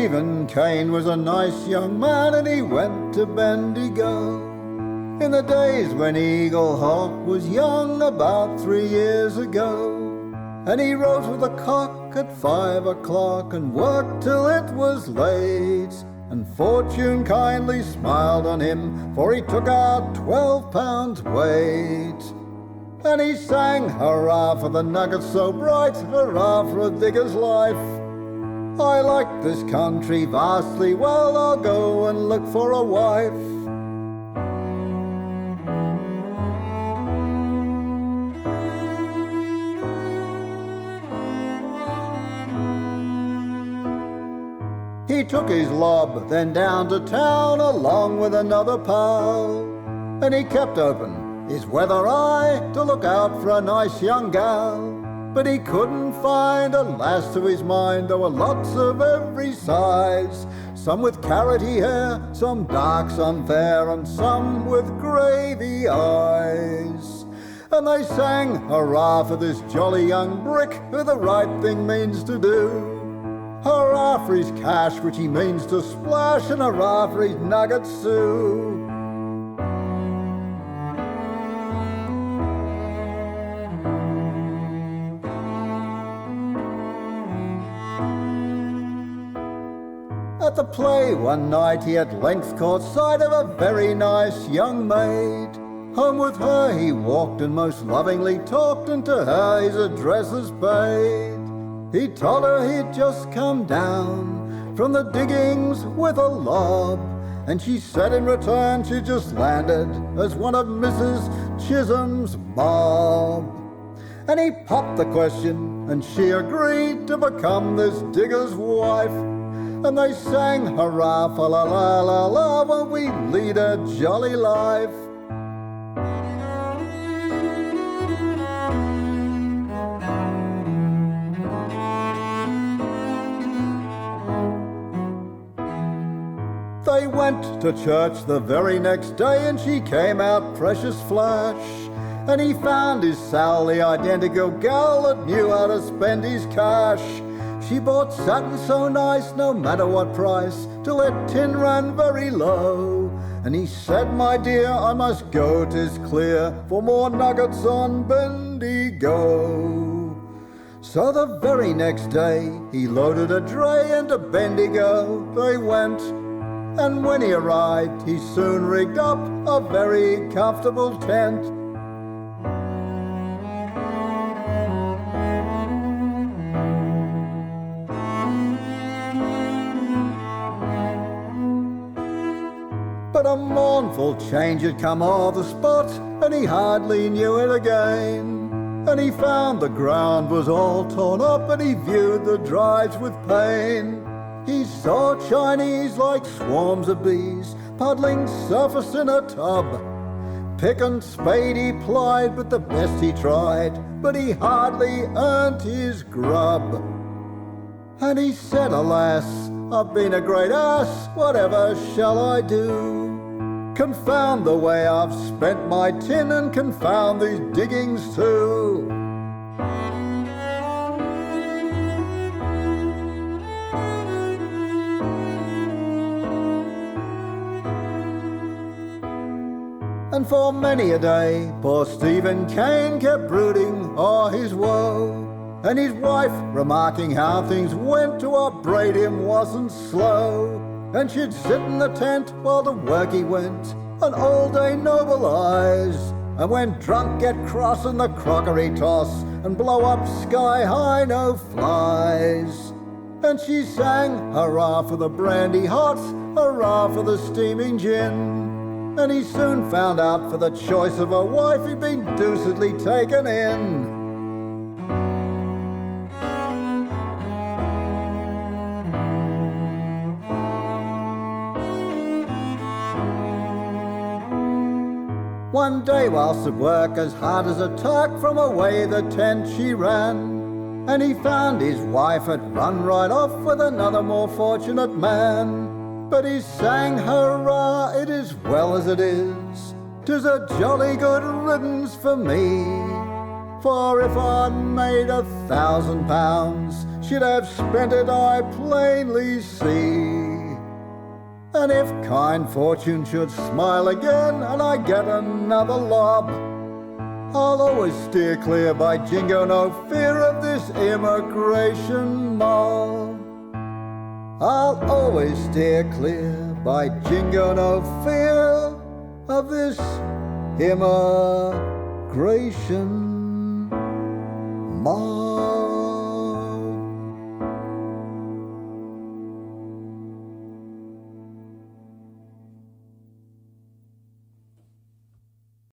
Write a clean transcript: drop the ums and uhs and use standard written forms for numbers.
Stephen Cain was a nice young man, and he went to Bendigo in the days when Eagle Hawk was young, about 3 years ago. And he rose with a cock at 5 o'clock and worked till it was late. And fortune kindly smiled on him, for he took out 12 pounds weight. And he sang, hurrah for the nuggets so bright, hurrah for a digger's life. I like this country vastly well, I'll go and look for a wife. He took his lob then down to town along with another pal, and he kept open his weather eye to look out for a nice young gal. But he couldn't find a lass to his mind. There were lots of every size, some with carroty hair, some dark, some fair, and some with gravy eyes. And they sang, hurrah for this jolly young brick who the right thing means to do. Hurrah for his cash which he means to splash, and hurrah for his nuggets too. At the play one night he at length caught sight of a very nice young maid. Home with her he walked and most lovingly talked, and to her his addresses paid. He told her he'd just come down from the diggings with a lob, and she said in return she just landed as one of Mrs. Chisholm's mob. And he popped the question, and she agreed to become this digger's wife. And they sang, hurrah fa la la la la, won't we lead a jolly life. They went to church the very next day, and she came out precious flash. And he found his Sal, the identical gal that knew how to spend his cash. She bought satin so nice, no matter what price, till her tin ran very low. And he said, my dear, I must go, 'tis clear, for more nuggets on Bendigo. So the very next day he loaded a dray, and to Bendigo they went. And when he arrived he soon rigged up a very comfortable tent. But a mournful change had come o'er the spot, and he hardly knew it again. And he found the ground was all torn up, and he viewed the drives with pain. He saw Chinese like swarms of bees, puddling surface in a tub. Pick and spade he plied, but the best he tried, but he hardly earned his grub. And he said, alas, I've been a great ass, whatever shall I do? Confound the way I've spent my tin, and confound these diggings too. And for many a day poor Stephen Cain kept brooding o'er his woe, and his wife remarking how things went to upbraid him wasn't slow. And she'd sit in the tent while to work he went, and all day noble eyes, and when drunk get cross in the crockery toss, and blow up sky high no flies. And she sang, hurrah for the brandy hot, hurrah for the steaming gin. And he soon found out for the choice of a wife he'd been deucedly taken in. One day whilst at work, as hard as a Turk, from away the tent she ran, and he found his wife had run right off with another more fortunate man. But he sang, hurrah, it is well as it is, 'tis a jolly good riddance for me. For if I'd made £1,000, she'd have spent it, I plainly see. And if kind fortune should smile again and I get another lob, I'll always steer clear, by jingo, no fear of this immigration mob. I'll always steer clear, by jingo, no fear of this immigration mob.